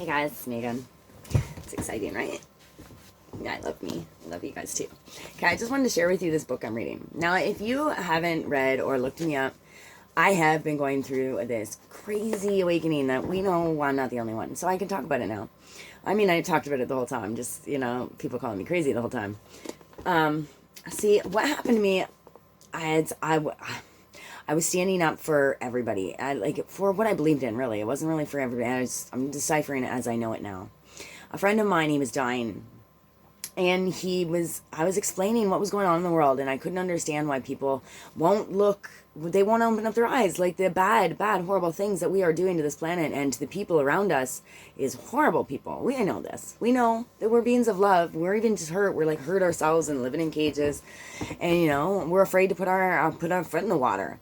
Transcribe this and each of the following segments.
Hey guys, it's Megan. It's exciting, right? Yeah, I love me. I love you guys too. Okay, I just wanted to share with you this book I'm reading. Now, if you haven't read or looked me up, I have been going through this crazy awakening that we know I'm not the only one. So I can talk about it now. I mean, I talked about it the whole time. Just, people calling me crazy the whole time. See, what happened to me, I was standing up for everybody. For what I believed in, really. It wasn't really for everybody. I'm deciphering it as I know it now. A friend of mine, he was dying. And I was explaining what was going on in the world, and I couldn't understand why people they won't open up their eyes. Like the bad, horrible things that we are doing to this planet and to the people around us is horrible people. We know this. We know that we're beings of love. We're even just hurt. We're like hurt ourselves and living in cages. And, we're afraid to put our foot in the water.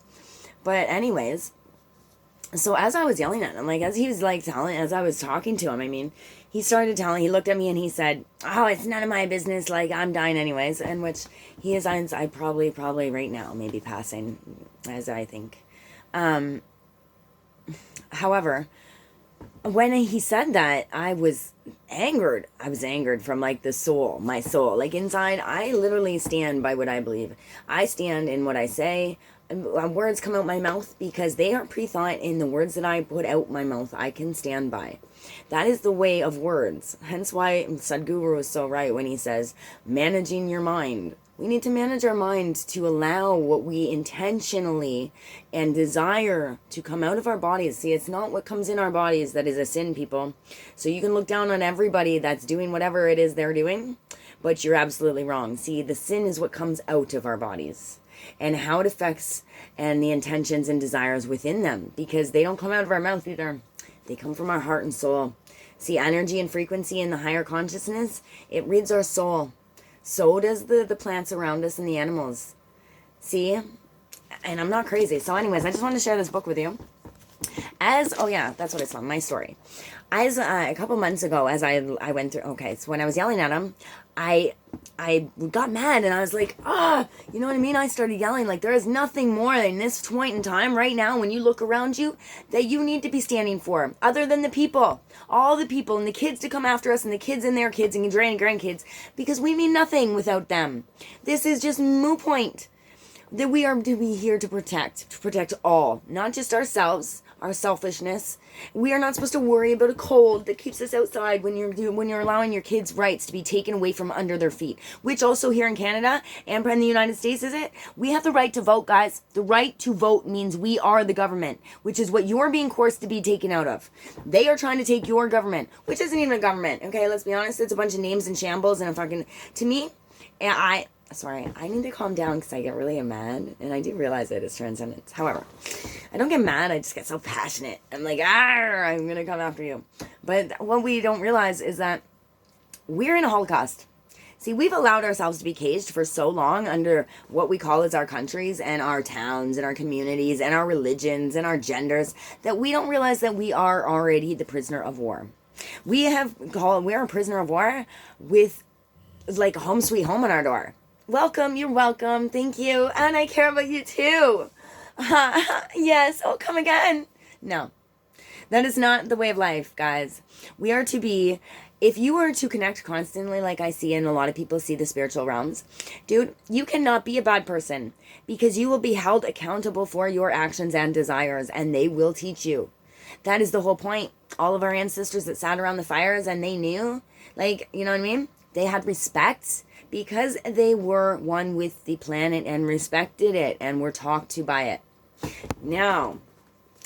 But anyways, so as I was yelling at him, as I was talking to him, he looked at me and he said, "Oh, it's none of my business, like, I'm dying anyways," and which he is, I probably right now, maybe passing, as I think. However, when he said that, I was angered. I was angered from, my soul. Like, inside, I literally stand by what I believe. I stand in what I say. Words come out my mouth because they are pre-thought in the words that I put out my mouth. I can stand by. That is the way of words. Hence why Sadhguru is so right when he says, managing your mind. We need to manage our mind to allow what we intentionally and desire to come out of our bodies. See, it's not what comes in our bodies that is a sin, people. So you can look down on everybody that's doing whatever it is they're doing, but you're absolutely wrong. See, the sin is what comes out of our bodies and how it affects and the intentions and desires within them, because they don't come out of our mouth either. They come from our heart and soul. See, energy and frequency in the higher consciousness, it reads our soul. So does the plants around us and the animals. See? And I'm not crazy. So anyways, I just wanted to share this book with you. That's what I saw, my story. A couple months ago, as I went through, so when I was yelling at him, I got mad and I was like, you know what I mean? I started yelling, like, there is nothing more in this point in time right now when you look around you that you need to be standing for, other than the people, all the people and the kids to come after us and the kids and their kids and grandkids, because we mean nothing without them. This is just moot point that we are to be here to protect all, not just ourselves, our selfishness. We are not supposed to worry about a cold that keeps us outside when you're allowing your kids' rights to be taken away from under their feet. Which also here in Canada and in the United States, is it? We have the right to vote, guys. The right to vote means we are the government, which is what you're being forced to be taken out of. They are trying to take your government, which isn't even a government. Okay, let's be honest. It's a bunch of names and shambles and to me, sorry, I need to calm down because I get really mad, and I do realize that it's transcendence. However, I don't get mad, I just get so passionate. I'm like, I'm going to come after you. But what we don't realize is that we're in a Holocaust. See, we've allowed ourselves to be caged for so long under what we call as our countries and our towns and our communities and our religions and our genders that we don't realize that we are already the prisoner of war. We're a prisoner of war with, like, home sweet home on our door. Welcome, you're welcome, thank you, and I care about you too. Yes, oh, come again. No, that is not the way of life, guys. We are to be, if you are to connect constantly, like I see and a lot of people see the spiritual realms, dude, you cannot be a bad person because you will be held accountable for your actions and desires, and they will teach you. That is the whole point. All of our ancestors that sat around the fires and they knew, like, you know what I mean? They had respect because they were one with the planet and respected it and were talked to by it. Now,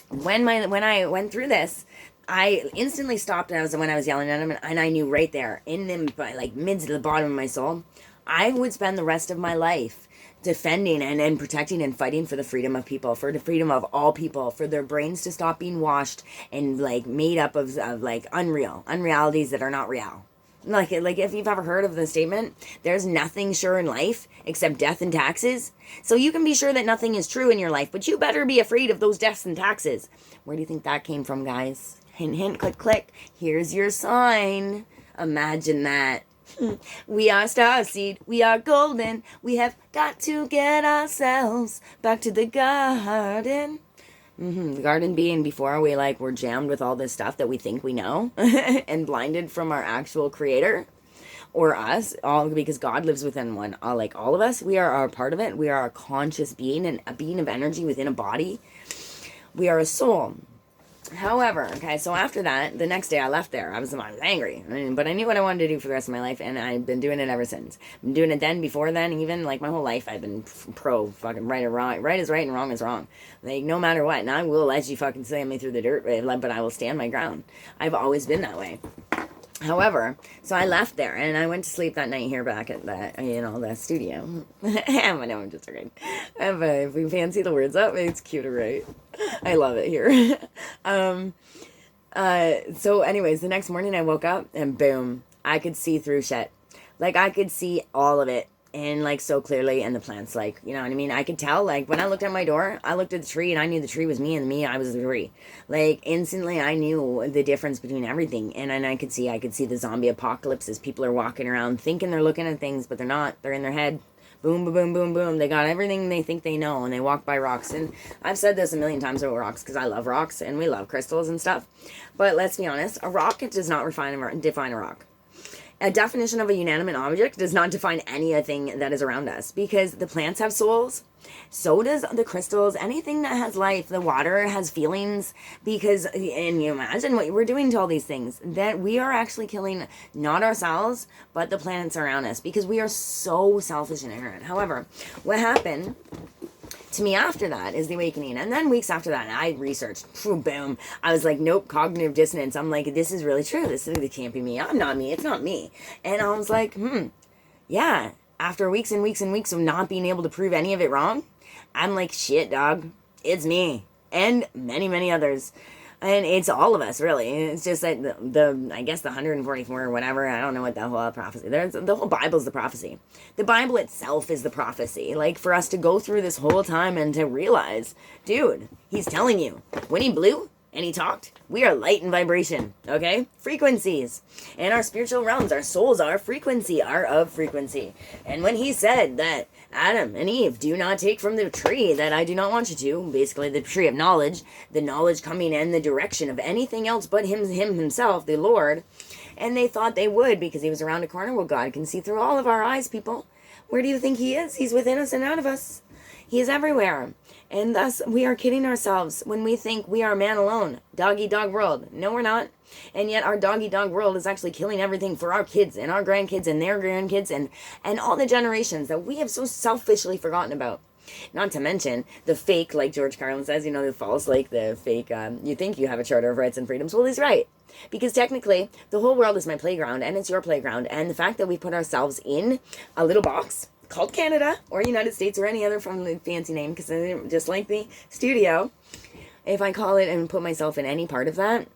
when I went through this, I instantly stopped when I was yelling at him, and I knew right there, in them, like mid to the bottom of my soul, I would spend the rest of my life defending and protecting and fighting for the freedom of people, for the freedom of all people, for their brains to stop being washed and, like, made up of like unrealities that are not real. Like if you've ever heard of the statement, there's nothing sure in life except death and taxes. So you can be sure that nothing is true in your life, but you better be afraid of those deaths and taxes. Where do you think that came from, guys? Hint, hint, click, click. Here's your sign. Imagine that. We are starseed. We are golden. We have got to get ourselves back to the garden. The garden being before we like were jammed with all this stuff that we think we know and blinded from our actual creator or us, all because God lives within one, like all of us. We are a part of it. We are a conscious being and a being of energy within a body. We are a soul. However, okay, so after that, the next day I left there. I was angry, but I knew what I wanted to do for the rest of my life, and I've been doing it ever since. I've been doing it then, before then, even like my whole life. I've been pro fucking right or wrong. Right is right and wrong is wrong. Like no matter what, and I will let you fucking slam me through the dirt, but I will stand my ground. I've always been that way. However, so I left there and I went to sleep that night here back at the studio. I know I'm just joking. But if we fancy the words up, it's cuter, right? I love it here. So anyways, the next morning I woke up and boom, I could see through shit. Like I could see all of it. And like so clearly, and the plants, like, you know what I mean? I could tell, like, when I looked at my door, I looked at the tree and I knew the tree was me and me, I was the tree. Like, instantly I knew the difference between everything. And then I could see the zombie apocalypse as people are walking around thinking they're looking at things, but they're not. They're in their head. Boom, boom, boom, boom, boom. They got everything they think they know, and they walk by rocks. And I've said this a million times about rocks because I love rocks and we love crystals and stuff. But let's be honest, a rock does not define a rock. A definition of a inanimate object does not define anything that is around us, because the plants have souls, so does the crystals, anything that has life. The water has feelings, because, and you imagine what we're doing to all these things, that we are actually killing not ourselves, but the planets around us, because we are so selfish and ignorant. However, what happened to me after that is the awakening. And then weeks after that, I researched. Boom. I was like, nope, cognitive dissonance. I'm like, this is really true. This can't be me. I'm not me. It's not me. And I was like, yeah. After weeks and weeks and weeks of not being able to prove any of it wrong, I'm like, shit, dog. It's me. And many, many others. And it's all of us, really. It's just that I guess the 144 or whatever, I don't know what the whole prophecy. The whole Bible's the prophecy. The Bible itself is the prophecy. Like, for us to go through this whole time and to realize, dude, he's telling you, when he blew and he talked, we are light and vibration, okay? Frequencies. And our spiritual realms, our souls are frequency, are of frequency. And when he said that Adam and Eve, do not take from the tree that I do not want you to, basically the tree of knowledge, the knowledge coming in the direction of anything else but him himself, the Lord, and they thought they would because he was around a corner. Well, God can see through all of our eyes, people. Where do you think he is? He's within us and out of us. He is everywhere. And thus, we are kidding ourselves when we think we are man alone. Dog-eat-dog world. No, we're not. And yet our dog-eat-dog world is actually killing everything for our kids and our grandkids and their grandkids and all the generations that we have so selfishly forgotten about. Not to mention the fake, like George Carlin says, the false, like the fake, you think you have a charter of rights and freedoms. Well, he's right. Because technically, the whole world is my playground and it's your playground. And the fact that we put ourselves in a little box called Canada or United States or any other fancy name, because just like the studio, if I call it and put myself in any part of that,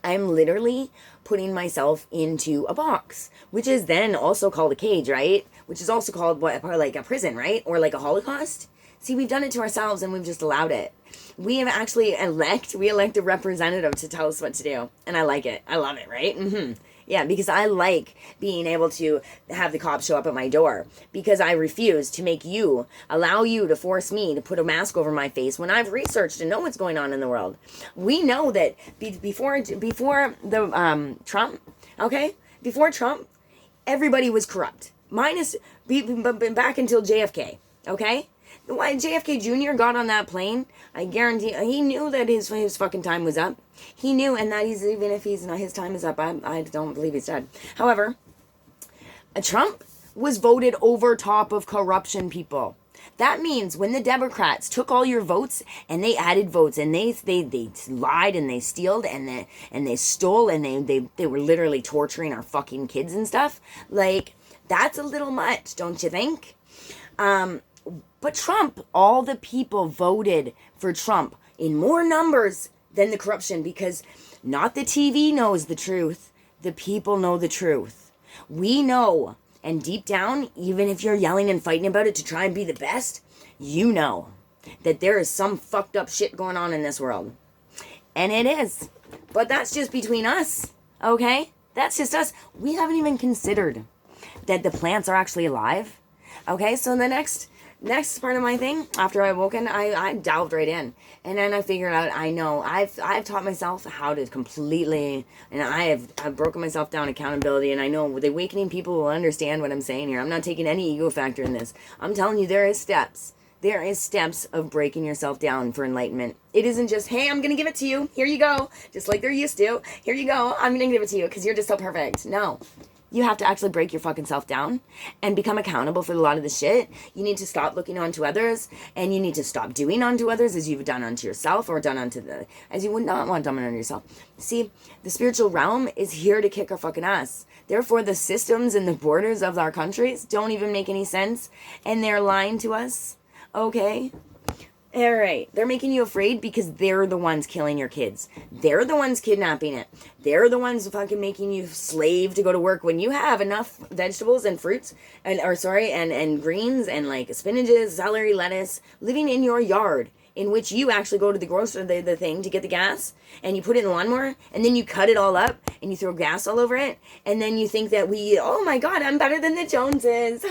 I'm literally putting myself into a box, which is then also called a cage, right? Which is also called like a prison, right? Or like a Holocaust. See, we've done it to ourselves and we've just allowed it. We have actually elect a representative to tell us what to do. And I like it. I love it, right? Yeah, because I like being able to have the cops show up at my door, because I refuse to allow you to force me to put a mask over my face when I've researched and know what's going on in the world. We know that before the Trump, okay, before Trump, everybody was corrupt. Minus back until JFK, okay? When JFK Jr. got on that plane, I guarantee he knew that his fucking time was up. He knew, and that even if his time is up, I don't believe he's dead. However, Trump was voted over top of corruption, people. That means when the Democrats took all your votes and they added votes and they lied and they stealed and they stole and they were literally torturing our fucking kids and stuff. Like, that's a little much, don't you think? But Trump, all the people voted for Trump in more numbers than the corruption, because not the TV knows the truth. The people know the truth. We know. And deep down, even if you're yelling and fighting about it to try and be the best, you know that there is some fucked up shit going on in this world. And it is. But that's just between us, okay? That's just us. We haven't even considered that the plants are actually alive. Okay, so the next next part of my thing, after I awoken, I delved right in. And then I figured out, I know, I've taught myself how to completely, and I've broken myself down accountability, and I know the awakening people will understand what I'm saying here. I'm not taking any ego factor in this. I'm telling you, there is steps. There is steps of breaking yourself down for enlightenment. It isn't just, hey, I'm going to give it to you. Here you go. Just like they're used to. Here you go. I'm going to give it to you because you're just so perfect. No. You have to actually break your fucking self down and become accountable for a lot of the shit. You need to stop looking onto others, and you need to stop doing unto others as you've done unto yourself, or done unto as you would not want done unto yourself. See, the spiritual realm is here to kick our fucking ass. Therefore, the systems and the borders of our countries don't even make any sense, and they're lying to us. Okay? All right. They're making you afraid because they're the ones killing your kids. They're the ones kidnapping it. They're the ones fucking making you slave to go to work when you have enough vegetables and fruits and greens and like spinaches, celery, lettuce living in your yard, in which you actually go to the grocery, the thing to get the gas, and you put it in the lawnmower, and then you cut it all up and you throw gas all over it, and then you think that oh my God, I'm better than the Joneses.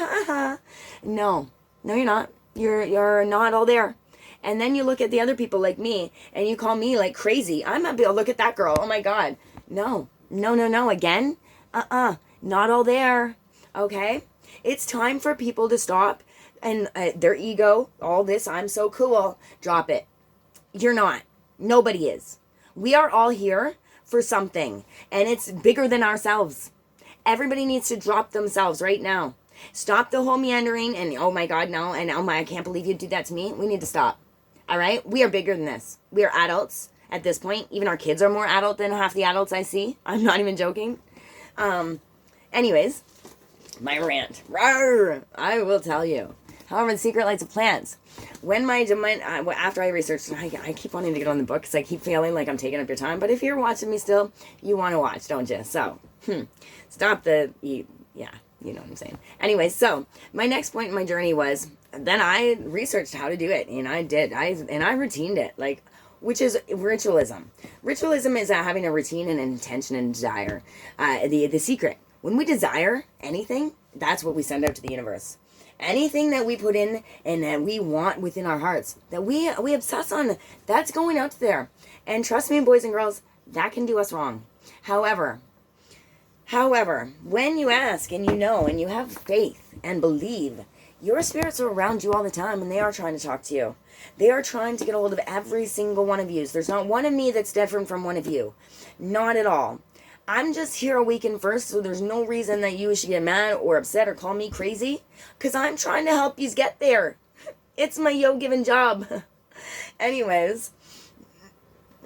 No, you're not. You're not all there. And then you look at the other people like me, and you call me like crazy. I'm not able to look at that girl. Oh my God. No. Again? Not all there. Okay? It's time for people to stop and their ego, all this, I'm so cool. Drop it. You're not. Nobody is. We are all here for something, and it's bigger than ourselves. Everybody needs to drop themselves right now. Stop the whole meandering and oh my God, no, and oh my, I can't believe you did that to me. We need to stop. All right? We are bigger than this. We are adults at this point. Even our kids are more adult than half the adults I see. I'm not even joking. Anyways, my rant. Rawr, I will tell you. However, the secret lights of plants. When after I researched, I keep wanting to get on the book because I keep feeling like I'm taking up your time. But if you're watching me still, you want to watch, don't you? So, stop yeah. You know what I'm saying. Anyway, so my next point in my journey was, then I researched how to do it, and I did. I routined it, like, which is ritualism. Ritualism is having a routine and an intention and desire. The secret. When we desire anything, that's what we send out to the universe. Anything that we put in and that we want within our hearts, that we obsess on, that's going out there. And trust me, boys and girls, that can do us wrong. However, when you ask and you know and you have faith and believe, your spirits are around you all the time, and they are trying to talk to you. They are trying to get a hold of every single one of you. There's not one of me that's different from one of you. Not at all. I'm just here awakened first, so there's no reason that you should get mad or upset or call me crazy, because I'm trying to help you get there. It's my yo-given job. Anyways,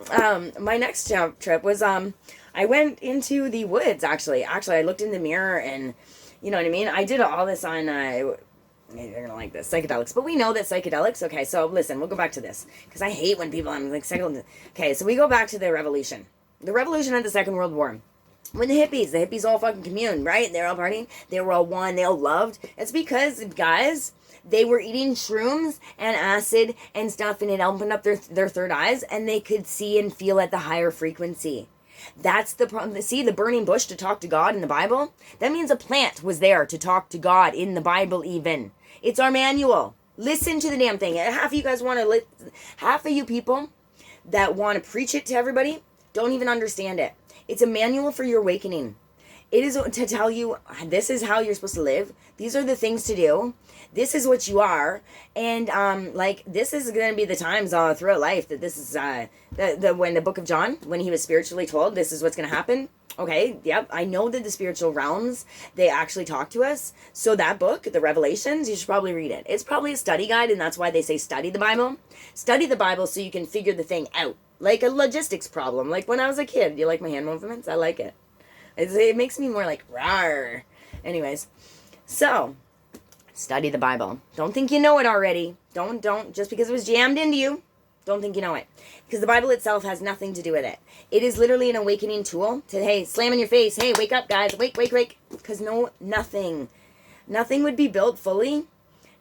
my next trip was, I went into the woods, actually. I looked in the mirror and, you know what I mean? I did all this on, you're going to like this, psychedelics. But we know that psychedelics, okay, so listen, we'll go back to this. Because I hate when people, I'm like, okay, so we go back to the revolution. The revolution of the Second World War. When the hippies all fucking communed, right? They're all partying. They were all one. They all loved. It's because, guys, they were eating shrooms and acid and stuff, and it opened up their third eyes, and they could see and feel at the higher frequency. That's the problem. See, the burning bush to talk to God in the Bible? That means a plant was there to talk to God in the Bible even. It's our manual. Listen to the damn thing. Half of you people that want to preach it to everybody don't even understand it. It's a manual for your awakening. It is to tell you, this is how you're supposed to live. These are the things to do. This is what you are. And, this is going to be the times throughout life that this is, when the book of John, when he was spiritually told, this is what's going to happen. Okay, yep, I know that the spiritual realms, they actually talk to us. So that book, the Revelations, you should probably read it. It's probably a study guide, and that's why they say study the Bible. Study the Bible so you can figure the thing out. Like a logistics problem. Like when I was a kid. Do you like my hand movements? I like it. It makes me more like, rawr. Anyways, so, study the Bible. Don't think you know it already. Don't, just because it was jammed into you, don't think you know it. Because the Bible itself has nothing to do with it. It is literally an awakening tool to, hey, slam in your face. Hey, wake up, guys. Wake. Because nothing would be built fully.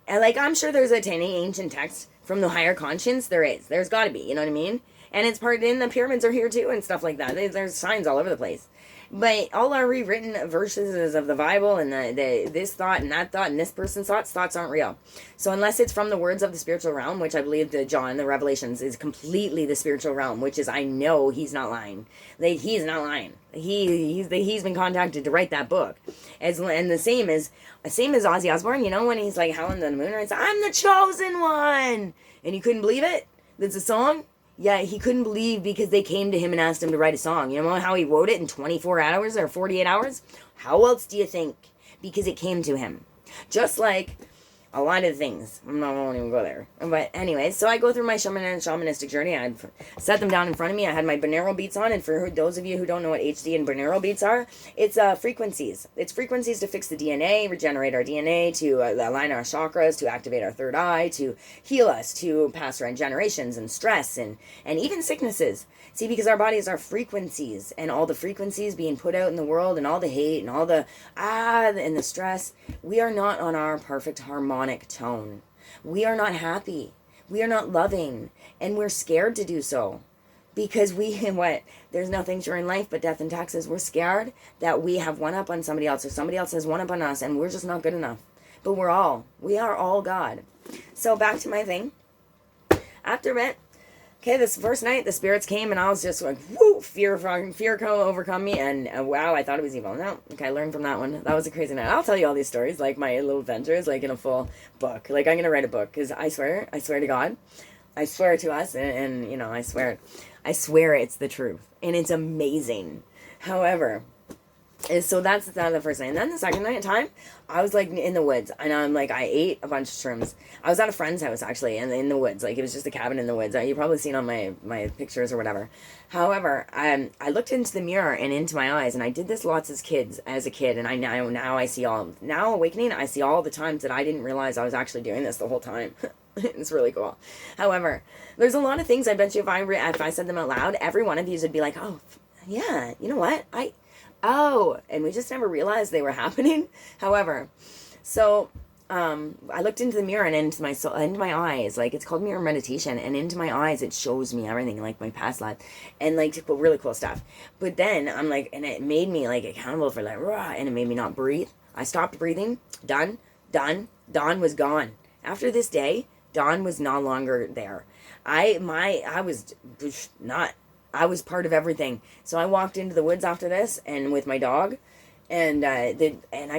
And I'm sure there's a tiny ancient text from the higher conscience. There is. There's got to be. You know what I mean? And it's part in the pyramids are here too and stuff like that. There's signs all over the place. But all our rewritten verses of the Bible and the this thought and that thought and this person's thoughts aren't real. So unless it's from the words of the spiritual realm, which I believe the John, the Revelations, is completely the spiritual realm, which is, I know he's not lying. He's not lying. He's been contacted to write that book. And the same as Ozzy Osbourne, you know, when he's like howling to the moon, it's, I'm the chosen one. And you couldn't believe it? That's a song? Yeah, he couldn't believe because they came to him and asked him to write a song. You know how he wrote it in 24 hours or 48 hours? How else do you think? Because it came to him. Just like a lot of things. I won't even go there. But anyway, so I go through my shamanistic journey. I set them down in front of me. I had my binaural beats on. And for those of you who don't know what HD and binaural beats are, it's frequencies. It's frequencies to fix the DNA, regenerate our DNA, to align our chakras, to activate our third eye, to heal us, to pass around generations and stress and even sicknesses. See, because our bodies are frequencies, and all the frequencies being put out in the world and all the hate and all the and the stress, we are not on our perfect harmonic tone. We are not happy. We are not loving, and we're scared to do so. Because there's nothing sure in life but death and taxes. We're scared that we have one up on somebody else or somebody else has one up on us and we're just not good enough. But we are all God. So back to my thing. After it, okay, this first night, the spirits came, and I was just like, whoo, fear overcome me, and wow, I thought it was evil. No, okay, I learned from that one. That was a crazy night. I'll tell you all these stories, like my little adventures, like in a full book. Like, I'm going to write a book, because I swear to God, I swear to us, and you know, I swear it's the truth, and it's amazing. However, so that's the first night. And then the second night time, I was like in the woods, and I'm like, I ate a bunch of shrooms. I was at a friend's house actually, and in the woods, like it was just a cabin in the woods. You've probably seen on my pictures or whatever. However, I looked into the mirror and into my eyes, and I did this lots as a kid, and I now I see now awakening. I see all the times that I didn't realize I was actually doing this the whole time. It's really cool. However, there's a lot of things I bet you if I said them out loud, every one of you would be like, oh, yeah, you know what, and we just never realized they were happening. However, so I looked into the mirror and into my soul, into my eyes. Like, it's called mirror meditation, and into my eyes it shows me everything, like my past life and like really cool stuff. But then I'm like, and it made me like accountable for like rah, and it made me not breathe. I stopped breathing. Done. Dawn was gone. After this day, Dawn was no longer there. I was part of everything. So I walked into the woods after this, and with my dog, and I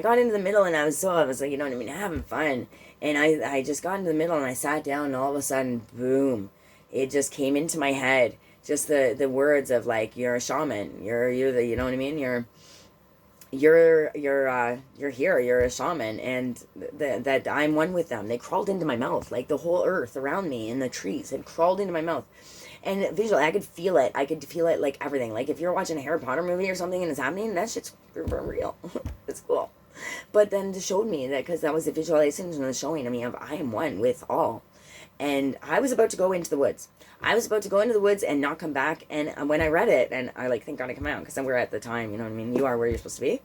got into the middle, and I was like, you know what I mean, having fun. And I just got into the middle, and I sat down, and all of a sudden, boom, it just came into my head. Just the words of like, you're a shaman. You're the, you know what I mean? You're here. You're a shaman, and that I'm one with them. They crawled into my mouth, like the whole earth around me and the trees had crawled into my mouth. And visually, I could feel it. Like everything. Like if you're watching a Harry Potter movie or something and it's happening, that shit's real. It's cool. But then it showed me that, because that was the visualization and the showing of me of I am one with all. And I was about to go into the woods. And not come back. And when I read it, and I like, thank God I come out, because we're at the time, you know what I mean? You are where you're supposed to be.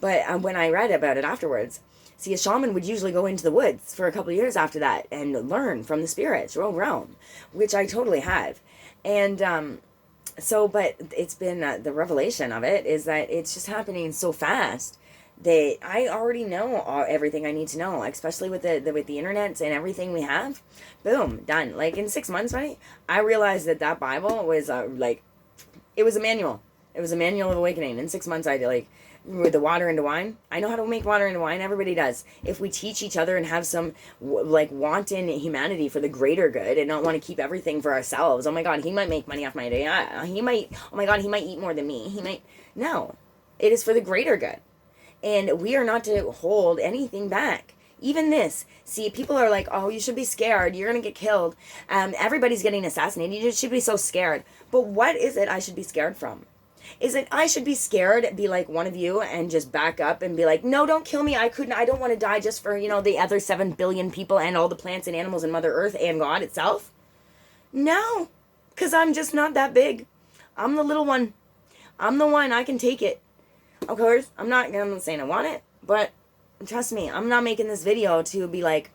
But when I read about it afterwards, see, a shaman would usually go into the woods for a couple of years after that and learn from the spiritual realm, which I totally have. And but it's been the revelation of it is that it's just happening so fast that I already know everything I need to know, especially with the internet and everything we have. Boom, done. Like in 6 months, right? I realized that Bible was it was a manual. It was a manual of awakening. In 6 months, I did like with the water into wine. I know how to make water into wine. Everybody does. If we teach each other and have some like wanton humanity for the greater good and not want to keep everything for ourselves. Oh my God, he might make money off my day. He might. Oh my God, he might eat more than me. He might. No, it is for the greater good, and we are not to hold anything back. Even this. See, people are like, oh, you should be scared. You're gonna get killed. Everybody's getting assassinated. You should be so scared. But what is it I should be scared from? Is it I should be scared, be like one of you, and just back up and be like, no, don't kill me. I don't want to die just for, the other 7 billion people and all the plants and animals and Mother Earth and God itself? No, because I'm just not that big. I'm the little one. I'm the one. I can take it. Of course, I'm not saying I want it, but trust me, I'm not making this video to be like,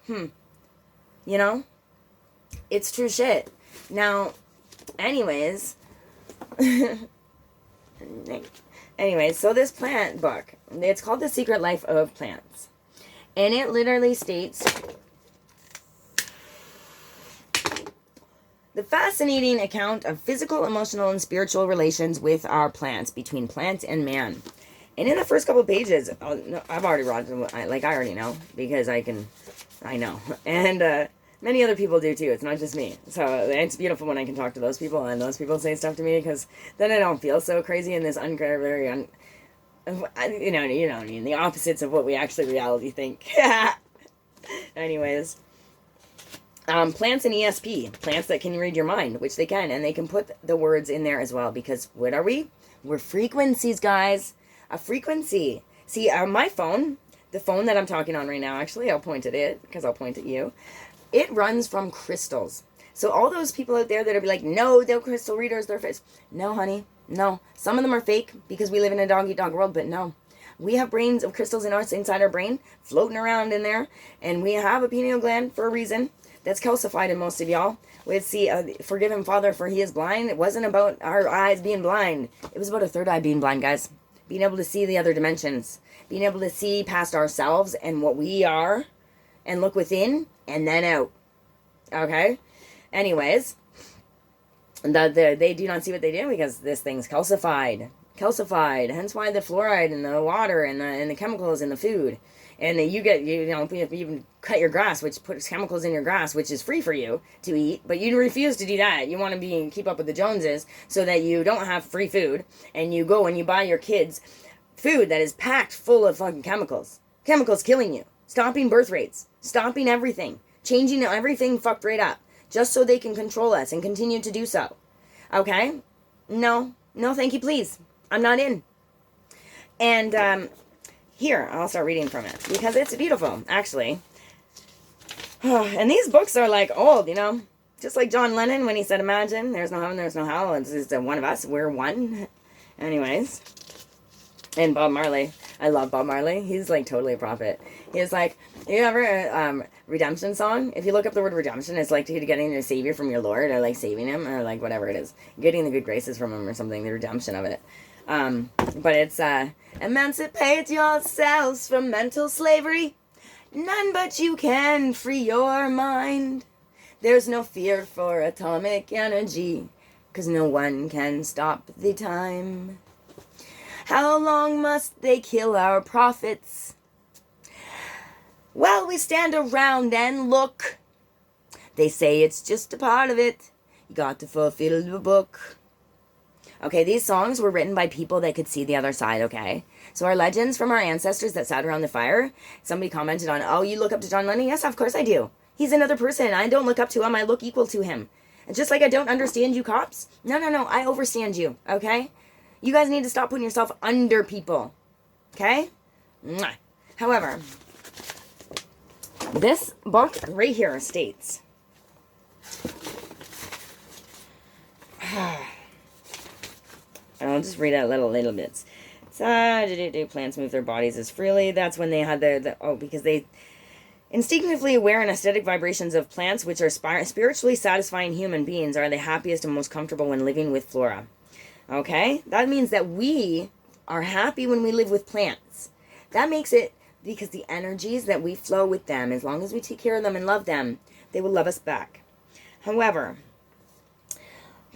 it's true shit. Now, Anyways, so this plant book, it's called The Secret Life of Plants. And it literally states, the fascinating account of physical, emotional, and spiritual relations with our plants, between plants and man. And in the first couple pages, I've already read them, I already know, because I know. And many other people do too, it's not just me. So it's beautiful when I can talk to those people, and those people say stuff to me, because then I don't feel so crazy in this the opposites of what we actually reality think. Anyways. Plants and ESP, plants that can read your mind, which they can, and they can put the words in there as well, because what are we? We're frequencies, guys. A frequency. See, my phone, the phone that I'm talking on right now, actually, I'll point at it, because I'll point at you. It runs from crystals. So all those people out there that are like, no, they're crystal readers, they're fake. No, honey, no. Some of them are fake, because we live in a dog-eat-dog world, but no. We have brains of crystals inside our brain, floating around in there, and we have a pineal gland for a reason. That's calcified in most of y'all. We'd see, forgive him, Father, for he is blind. It wasn't about our eyes being blind. It was about a third eye being blind, guys. Being able to see the other dimensions. Being able to see past ourselves and what we are. And look within and then out. Okay? Anyways. They do not see what they do because this thing's calcified. Calcified. Hence why the fluoride in the water and the chemicals in the food. And you even cut your grass, which puts chemicals in your grass, which is free for you to eat, but you refuse to do that. You want to keep up with the Joneses so that you don't have free food, and you go and you buy your kids food that is packed full of fucking chemicals. Chemicals killing you, stopping birth rates, stopping everything, changing everything fucked right up, just so they can control us and continue to do so. Okay? No, thank you, please. I'm not in. And, here, I'll start reading from it, because it's beautiful, actually. And these books are, like, old, just like John Lennon when he said, imagine, there's no heaven, there's no hell, it's just one of us, we're one. Anyways. And Bob Marley. I love Bob Marley. He's, like, totally a prophet. He's like, you ever, redemption song? If you look up the word redemption, it's like getting your savior from your Lord, or, like, saving him, or, like, whatever it is. Getting the good graces from him or something, the redemption of it. But it's, emancipate yourselves from mental slavery. None but you can free your mind. There's no fear for atomic energy, 'cause no one can stop the time. How long must they kill our prophets? Well, we stand around and look. They say it's just a part of it. You got to fulfill the book. Okay, these songs were written by people that could see the other side, okay? So our legends from our ancestors that sat around the fire, somebody commented on, oh, you look up to John Lennon? Yes, of course I do. He's another person. I don't look up to him. I look equal to him. And just like I don't understand you cops, no, I overstand you, okay? You guys need to stop putting yourself under people, okay? Mwah. However, this book right here states... I'll just read out little bits. Plants move their bodies as freely. That's when they had because they instinctively aware and aesthetic vibrations of plants, which are spiritually satisfying human beings, are the happiest and most comfortable when living with flora. Okay? That means that we are happy when we live with plants. That makes it, because the energies that we flow with them, as long as we take care of them and love them, they will love us back. However...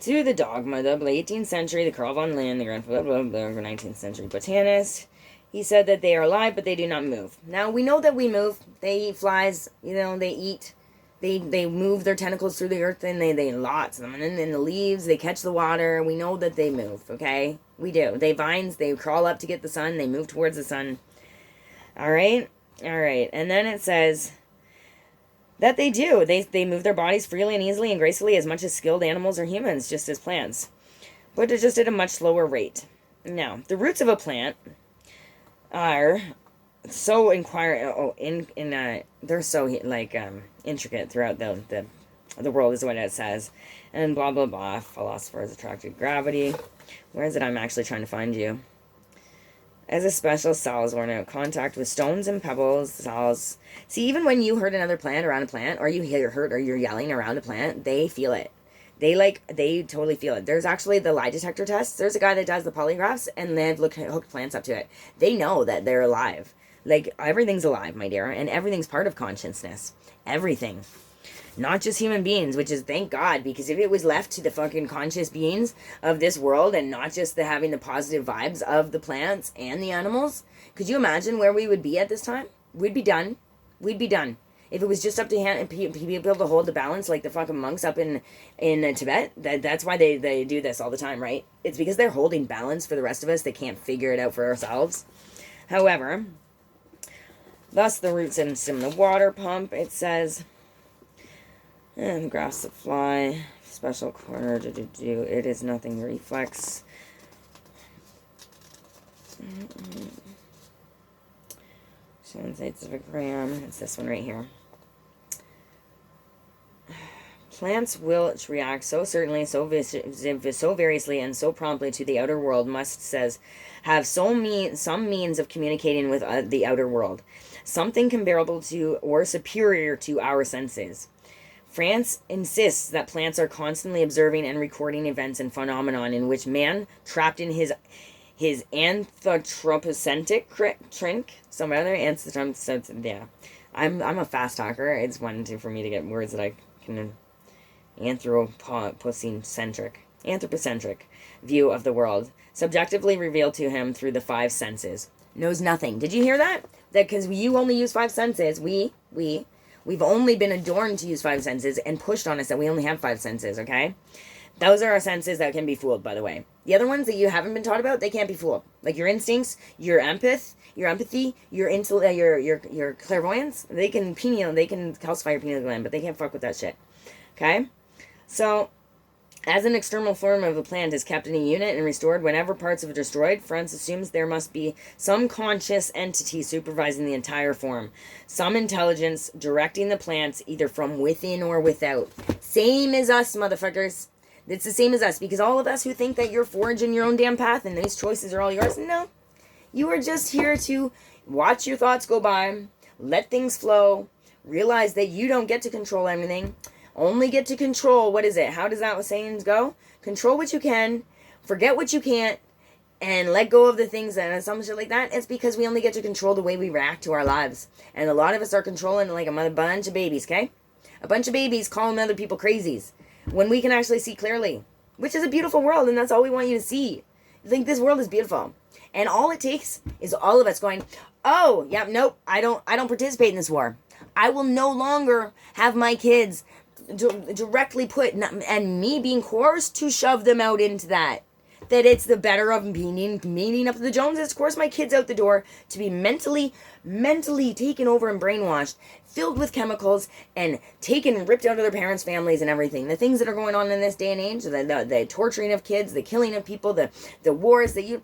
to the dogma, the 18th century, the Carl von Linné, the grandfather, 19th century botanist, he said that they are alive, but they do not move. Now, we know that we move. They eat flies, they eat, they move their tentacles through the earth, and they lots of them, and then in the leaves, they catch the water. We know that they move, okay? We do. They vines, they crawl up to get the sun, they move towards the sun. All right, and then it says... that they do. They move their bodies freely and easily and gracefully as much as skilled animals or humans, just as plants. But they're just at a much slower rate. Now, the roots of a plant are so they're so, intricate throughout the world, is what it says. And blah, blah, blah. Philosophers attracted gravity. Where is it? I'm actually trying to find you. As a special cells were in contact with stones and pebbles, cells. See, even when you hurt another plant around a plant, or you hurt or you're yelling around a plant, they feel it. They totally feel it. There's actually the lie detector tests. There's a guy that does the polygraphs, and they've hooked plants up to it. They know that they're alive. Like, everything's alive, my dear, and everything's part of consciousness. Everything. Not just human beings, which is thank God, because if it was left to the fucking conscious beings of this world and not just having the positive vibes of the plants and the animals, could you imagine where we would be at this time? We'd be done. We'd be done. If it was just up to people to hold the balance like the fucking monks up in Tibet, that's why they do this all the time, right? It's because they're holding balance for the rest of us. They can't figure it out for ourselves. However, thus the root system, the water pump, it says, and grass that fly, special corner to do, it is nothing reflex. It's of a gram. It's this one right here. Plants will react so certainly, so variously, and so promptly to the outer world. Must says, have some means of communicating with the outer world, something comparable to or superior to our senses. France insists that plants are constantly observing and recording events and phenomenon in which man, trapped in his anthropocentric some other anthropocentric. Yeah, I'm a fast talker. It's one for me to get words that I can. Anthropocentric view of the world, subjectively revealed to him through the five senses. Knows nothing. Did you hear that? That because you only use five senses, we've only been adorned to use five senses and pushed on us that we only have five senses, okay? Those are our senses that can be fooled, by the way. The other ones that you haven't been taught about, they can't be fooled. Like your instincts, your empathy, your clairvoyance, they can calcify your pineal gland, but they can't fuck with that shit. Okay? So, as an external form of a plant is kept in a unit and restored whenever parts are destroyed, France assumes there must be some conscious entity supervising the entire form. Some intelligence directing the plants either from within or without. Same as us, motherfuckers. It's the same as us, because all of us who think that you're forging your own damn path and these choices are all yours, no. You are just here to watch your thoughts go by, let things flow, realize that you don't get to control everything. Only get to control, what is it? How does that saying go? Control what you can, forget what you can't, and let go of the things that some shit like that. It's because we only get to control the way we react to our lives. And a lot of us are controlling like a bunch of babies, okay? A bunch of babies calling other people crazies when we can actually see clearly, which is a beautiful world, and that's all we want you to see. I think this world is beautiful. And all it takes is all of us going, oh, yeah, nope, I don't participate in this war. I will no longer have my kids directly put, and me being coerced to shove them out into that it's the better of meeting up with the Joneses, course my kids out the door to be mentally taken over and brainwashed, filled with chemicals, and ripped out of their parents' families and everything. The things that are going on in this day and age, the torturing of kids, the killing of people, the wars that you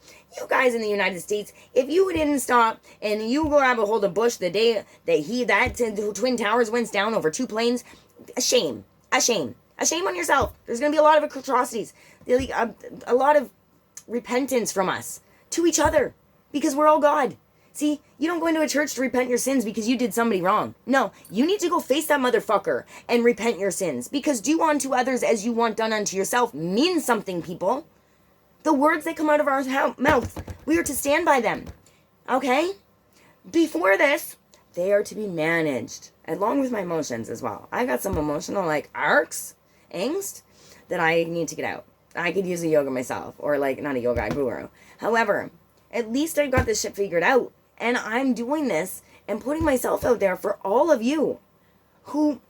guys in the United States, if you didn't stop and you grab a hold of Bush the day that Twin Towers went down over two planes, a shame on yourself. There's going to be a lot of atrocities, a lot of repentance from us to each other, because we're all God. See, you don't go into a church to repent your sins because you did somebody wrong. No, you need to go face that motherfucker and repent your sins, because do unto others as you want done unto yourself means something, people. The words that come out of our mouth, we are to stand by them. Okay? Before this, they are to be managed, along with my emotions as well. I got some emotional, angst, that I need to get out. I could use a yoga myself, or not a yoga, guru. However, at least I've got this shit figured out, and I'm doing this and putting myself out there for all of you who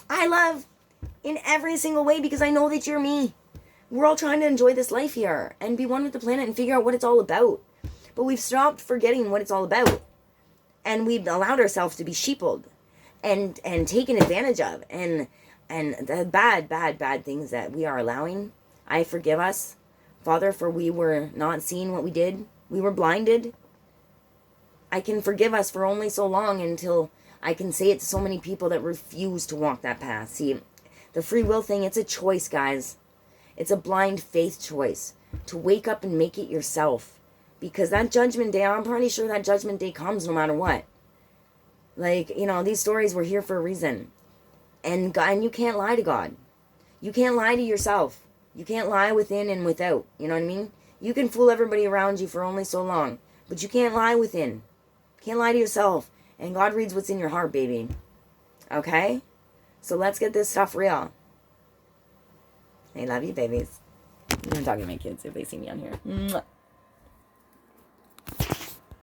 I love in every single way, because I know that you're me. We're all trying to enjoy this life here and be one with the planet and figure out what it's all about. But we've stopped forgetting what it's all about. And we've allowed ourselves to be sheepled and taken advantage of. And the bad things that we are allowing, I forgive us, Father, for we were not seeing what we did. We were blinded. I can forgive us for only so long until I can say it to so many people that refuse to walk that path. See, the free will thing, it's a choice, guys. It's a blind faith choice to wake up and make it yourself. Because that judgment day, I'm pretty sure that judgment day comes no matter what. These stories were here for a reason. And God, and you can't lie to God. You can't lie to yourself. You can't lie within and without. You know what I mean? You can fool everybody around you for only so long, but you can't lie within. You can't lie to yourself. And God reads what's in your heart, baby. Okay? So let's get this stuff real. I love you, babies. I'm talking to my kids if they see me on here. Mwah.